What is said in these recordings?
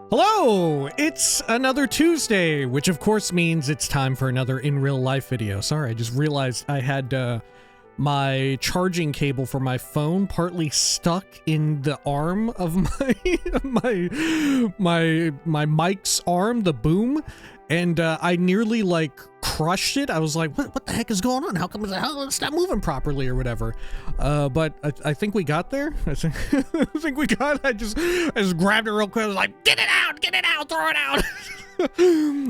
Hello! It's another Tuesday, which of course means it's time for another in real life video. Sorry, I just realized I had my charging cable for my phone partly stuck in the arm of my mic's arm, the boom, and I nearly like crushed it. I was like, what the heck is going on? How come it's not moving properly or whatever? But I think we got there. I think we got. I just grabbed it real quick. I was like, get it out, throw it out.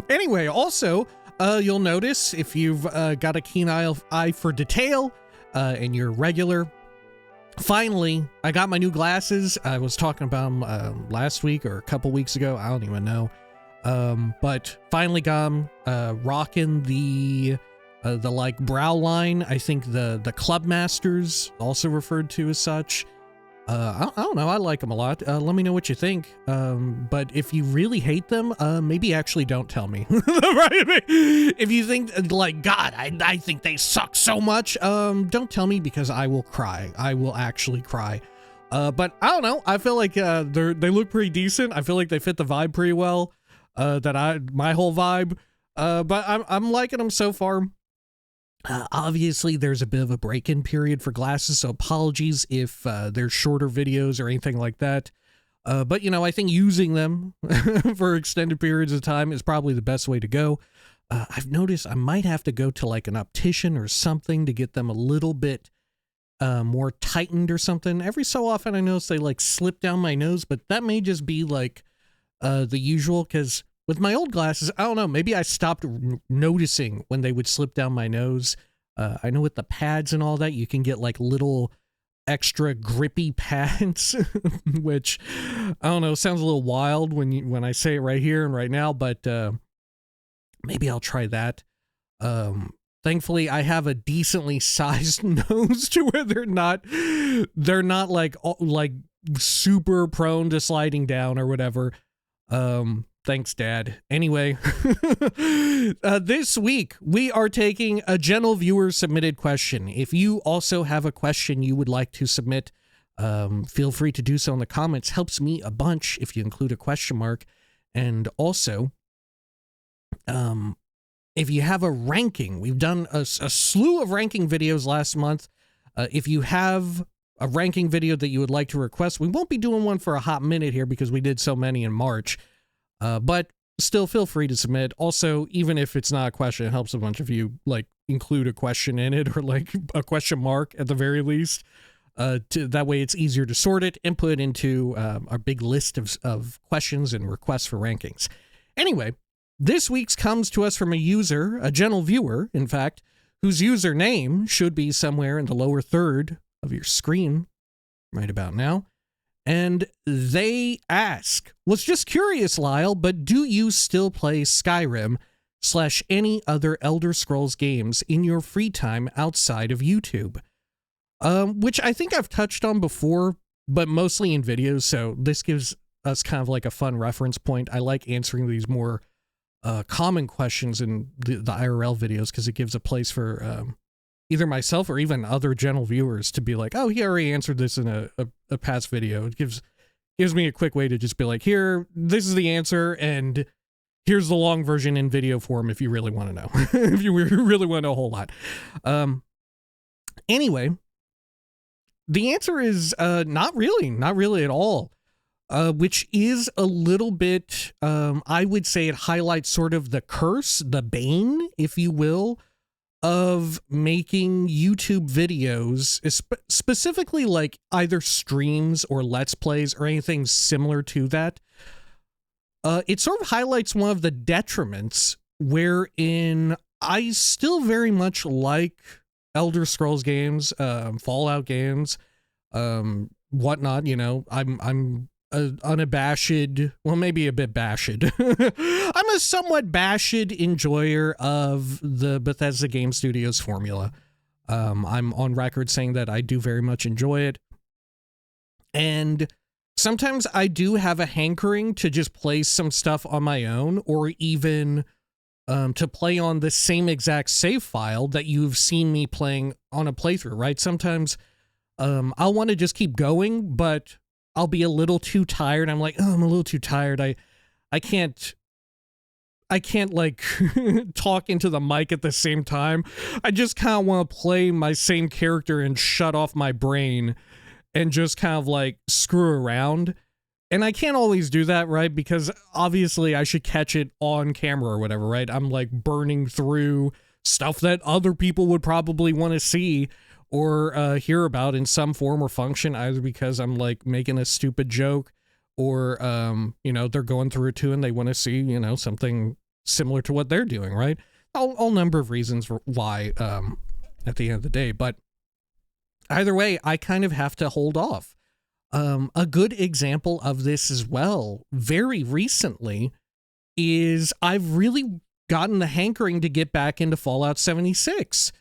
Anyway, also, you'll notice if you've got a keen eye for detail, and you're regular. Finally, I got my new glasses. I was talking about them last week or a couple weeks ago. I don't even know. But finally got them, rocking the like brow line. I think the Club Masters, also referred to as such. I don't know. I like them a lot. Let me know what you think. But if you really hate them, maybe actually don't tell me. Right? If you think like, God, I think they suck so much, don't tell me because I will cry. I will actually cry. But I don't know. I feel like, they look pretty decent. I feel like they fit the vibe pretty well. My whole vibe. But I'm liking them so far. Obviously, there's a bit of a break-in period for glasses, so apologies if there's shorter videos or anything like that. But, you know, I think using them for extended periods of time is probably the best way to go. I've noticed I might have to go to, like, an optician or something to get them a little bit more tightened or something. Every so often I notice they, like, slip down my nose, but that may just be, like, the usual, because with my old glasses, I don't know, maybe I stopped noticing when they would slip down my nose. I know with the pads and all that, you can get like little extra grippy pads, which, I don't know, sounds a little wild when I say it right here and right now, but maybe I'll try that. Thankfully, I have a decently sized nose to where they're not like super prone to sliding down or whatever. Thanks, Dad. Anyway, this week we are taking a general viewer submitted question. If you also have a question you would like to submit, feel free to do so in the comments. Helps me a bunch if you include a question mark. And also, if you have a ranking, we've done a slew of ranking videos last month. If you have a ranking video that you would like to request, we won't be doing one for a hot minute here because we did so many in March. But still feel free to submit. Also, even if it's not a question, it helps a bunch of you like include a question in it or like a question mark at the very least. That way it's easier to sort it and put it into our big list of questions and requests for rankings. Anyway, this week's comes to us from a user, a general viewer, in fact, whose username should be somewhere in the lower third of your screen right about now. And they ask, was just curious, Lyle, but do you still play Skyrim / any other Elder Scrolls games in your free time outside of YouTube? Which I think I've touched on before, but mostly in videos, so this gives us kind of like a fun reference point. I like answering these more common questions in the IRL videos because it gives a place for either myself or even other general viewers to be like, oh, he already answered this in a past video. It gives me a quick way to just be like, here, this is the answer, and here's the long version in video form if you really want to know. If you really want to know a whole lot. Anyway, the answer is not really at all. Which is a little bit, I would say it highlights sort of the curse, the bane, if you will, of making YouTube videos, specifically like either streams or Let's Plays or anything similar to that. It sort of highlights one of the detriments wherein I still very much like Elder Scrolls games, Fallout games, whatnot, you know, I'm unabashed, well, maybe a bit bashed. I'm a somewhat bashed enjoyer of the Bethesda Game Studios formula. I'm on record saying that I do very much enjoy it. And sometimes I do have a hankering to just play some stuff on my own, or even to play on the same exact save file that you've seen me playing on a playthrough, right? Sometimes I'll want to just keep going, but I'll be a little too tired. I'm like, oh, I'm a little too tired. I can't like talk into the mic at the same time. I just kind of want to play my same character and shut off my brain and just kind of like screw around. And I can't always do that, right? Because obviously I should catch it on camera or whatever, right? I'm like burning through stuff that other people would probably want to see or hear about in some form or function, either because I'm like making a stupid joke or, you know, they're going through it too and they want to see, you know, something similar to what they're doing, right? All number of reasons why at the end of the day. But either way, I kind of have to hold off. A good example of this as well, very recently, is I've really gotten the hankering to get back into Fallout 76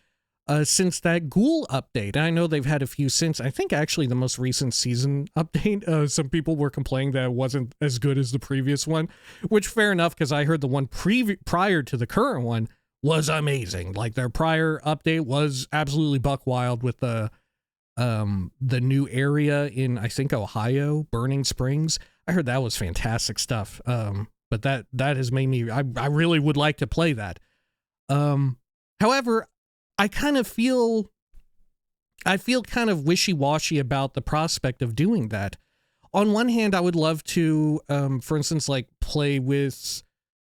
since that Ghoul update. I know they've had a few since. I think actually the most recent season update, some people were complaining that it wasn't as good as the previous one, which fair enough, because I heard the one prior to the current one was amazing. Like their prior update was absolutely buck wild with the new area in, I think, Ohio, Burning Springs. I heard that was fantastic stuff. But that has made me, I really would like to play that. However, I feel kind of wishy-washy about the prospect of doing that. On one hand, I would love to, for instance, like play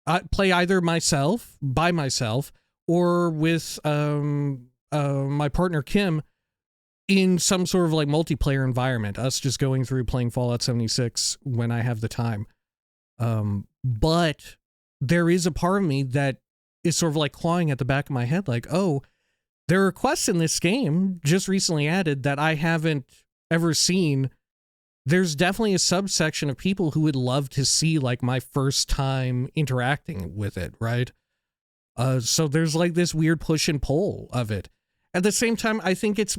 either by myself, or with my partner Kim in some sort of like multiplayer environment, us just going through playing Fallout 76 when I have the time. But there is a part of me that is sort of like clawing at the back of my head, like, oh, there are quests in this game just recently added that I haven't ever seen. There's definitely a subsection of people who would love to see like my first time interacting with it, right? So there's like this weird push and pull of it. At the same time, I think it's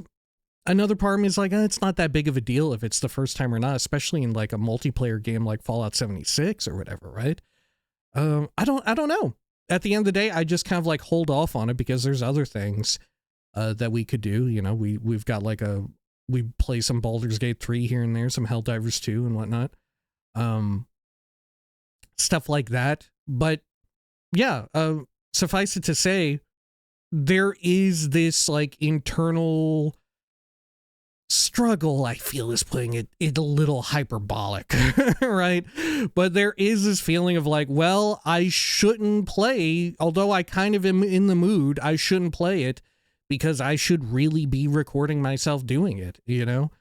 another part of me is like, it's not that big of a deal if it's the first time or not, especially in like a multiplayer game like Fallout 76 or whatever, right? I don't know. At the end of the day, I just kind of like hold off on it because there's other things that we could do. You know, we've got like we play some Baldur's Gate 3 here and there, some Helldivers 2 and whatnot. Stuff like that. But yeah, suffice it to say, there is this like internal struggle, I feel is putting it a little hyperbolic, right? But there is this feeling of like, well, I shouldn't play, although I kind of am in the mood, I shouldn't play it because I should really be recording myself doing it, you know?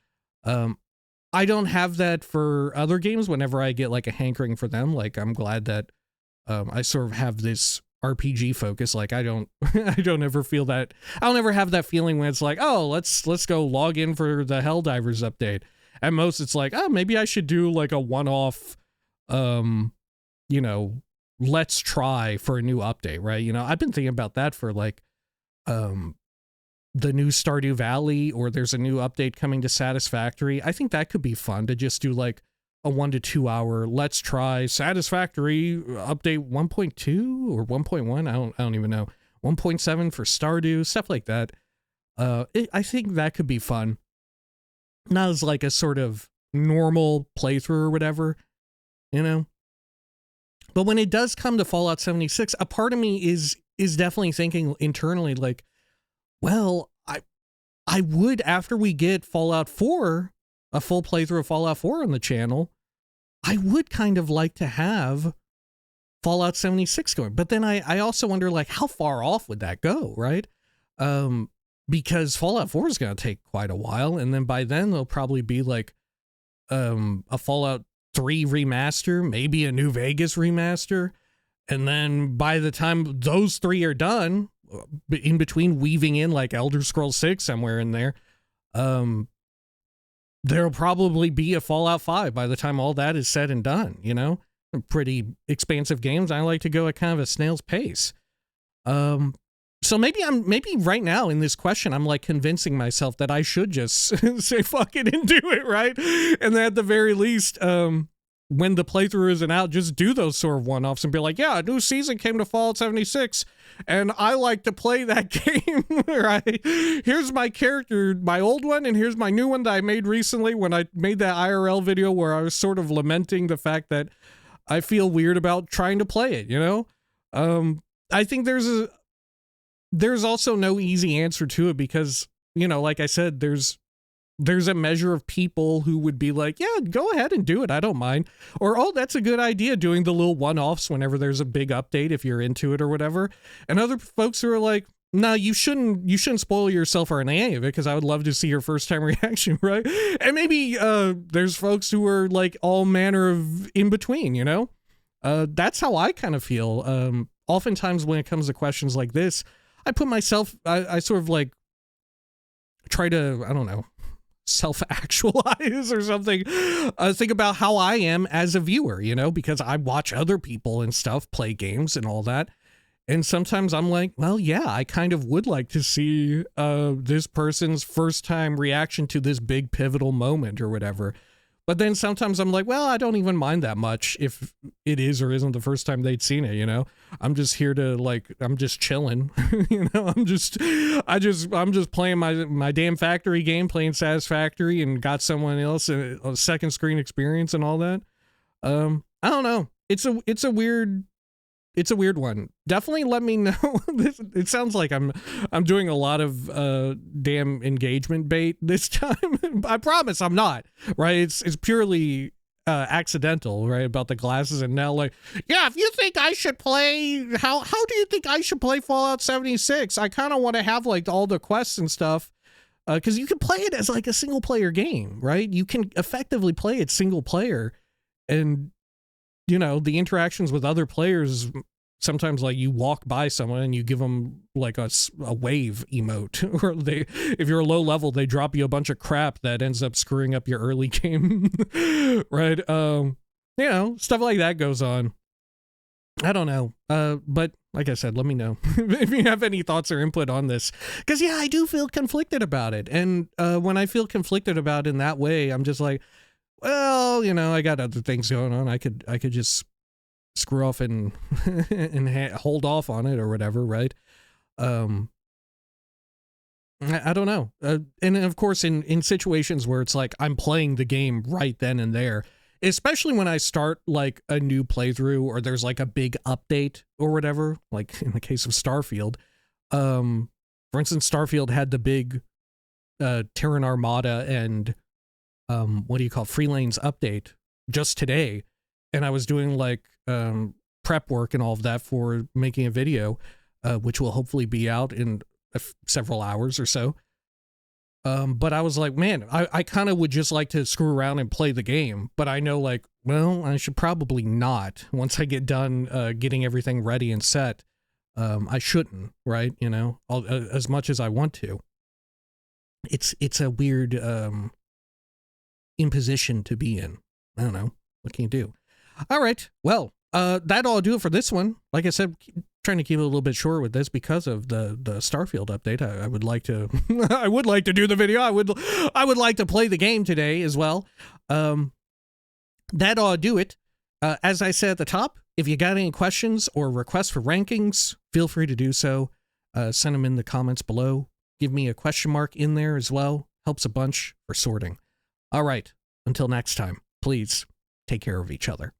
I don't have that for other games whenever I get like a hankering for them. Like, I'm glad that I sort of have this RPG focus. Like I don't ever feel that. I'll never have that feeling when it's like, oh, let's go log in for the Helldivers update. At most it's like, oh, maybe I should do like a one-off, you know, let's try for a new update, right? You know, I've been thinking about that for like, the new Stardew Valley, or there's a new update coming to Satisfactory. I think that could be fun to just do like a 1 to 2 hour let's try Satisfactory update 1.2 or 1.1. I don't even know. 1.7 for Stardew, stuff like that. I think that could be fun. Not as like a sort of normal playthrough or whatever, you know. But when it does come to Fallout 76, a part of me is definitely thinking internally like, well, I would, after we get Fallout 4, a full playthrough of Fallout 4 on the channel, I would kind of like to have Fallout 76 going. But then I also wonder, like, how far off would that go, right? Because Fallout 4 is going to take quite a while, and then by then there'll probably be like a Fallout 3 remaster, maybe a New Vegas remaster, and then by the time those three are done, in between weaving in like Elder Scrolls 6 somewhere in there, there'll probably be a Fallout 5 by the time all that is said and done, you know? Pretty expansive games. I like to go at kind of a snail's pace. So maybe right now in this question, I'm like convincing myself that I should just say fuck it and do it, right? And then at the very least, when the playthrough isn't out, just do those sort of one-offs and be like, yeah, a new season came to Fallout 76, and I like to play that game, right? Here's my character, my old one, and here's my new one that I made recently when I made that IRL video where I was sort of lamenting the fact that I feel weird about trying to play it, you know? I think there's also no easy answer to it because, you know, like I said, there's a measure of people who would be like, yeah, go ahead and do it. I don't mind. Or, oh, that's a good idea, doing the little one-offs whenever there's a big update if you're into it or whatever. And other folks who are like, no, you shouldn't spoil yourself or any of it because I would love to see your first time reaction, right? And maybe there's folks who are like all manner of in between, you know? That's how I kind of feel. Oftentimes when it comes to questions like this, I put myself, I sort of like try to, I don't know, self-actualize or something, think about how I am as a viewer, you know, because I watch other people and stuff play games and all that, and sometimes I'm like, well, yeah, I kind of would like to see this person's first time reaction to this big pivotal moment or whatever. But then sometimes I'm like, well, I don't even mind that much if it is or isn't the first time they'd seen it, you know? I'm just here to, like, I'm just chilling, you know? I'm just playing my damn factory game, playing Satisfactory, and got someone else a second screen experience and all that. I don't know. It's a weird one. Definitely let me know. It sounds like I'm doing a lot of damn engagement bait this time. I promise I'm not, right? It's purely accidental, right? About the glasses, and now like, yeah, if you think I should play, how do you think I should play Fallout 76? I kind of want to have like all the quests and stuff, because you can play it as like a single player game, right? You can effectively play it single player, and you know, the interactions with other players, sometimes like you walk by someone and you give them like a wave emote, or if you're a low level, they drop you a bunch of crap that ends up screwing up your early game, right? You know, stuff like that goes on. I don't know. But like I said, let me know if you have any thoughts or input on this, because yeah, I do feel conflicted about it. And when I feel conflicted about it in that way, I'm just like, well, you know, I got other things going on. I could just screw off and hold off on it or whatever, right? I don't know. And of course, in situations where it's like I'm playing the game right then and there, especially when I start like a new playthrough or there's like a big update or whatever, like in the case of Starfield. For instance, Starfield had the big Terran Armada and what do you call Free Lanes update just today, and I was doing like prep work and all of that for making a video, which will hopefully be out in several hours or so. But I was like, man, I kind of would just like to screw around and play the game, but I know like, well, I should probably not. Once I get done getting everything ready and set, I shouldn't, right? You know, as much as I want to. It's a weird imposition to be in. I don't know. What can you do? All right. Well, that'll do it for this one. Like I said, trying to keep it a little bit short with this because of the Starfield update. I would like to I would like to do the video. I would like to play the game today as well. That'll do it. As I said at the top, if you got any questions or requests for rankings, feel free to do so. Send them in the comments below. Give me a question mark in there as well. Helps a bunch for sorting. All right. Until next time, please take care of each other.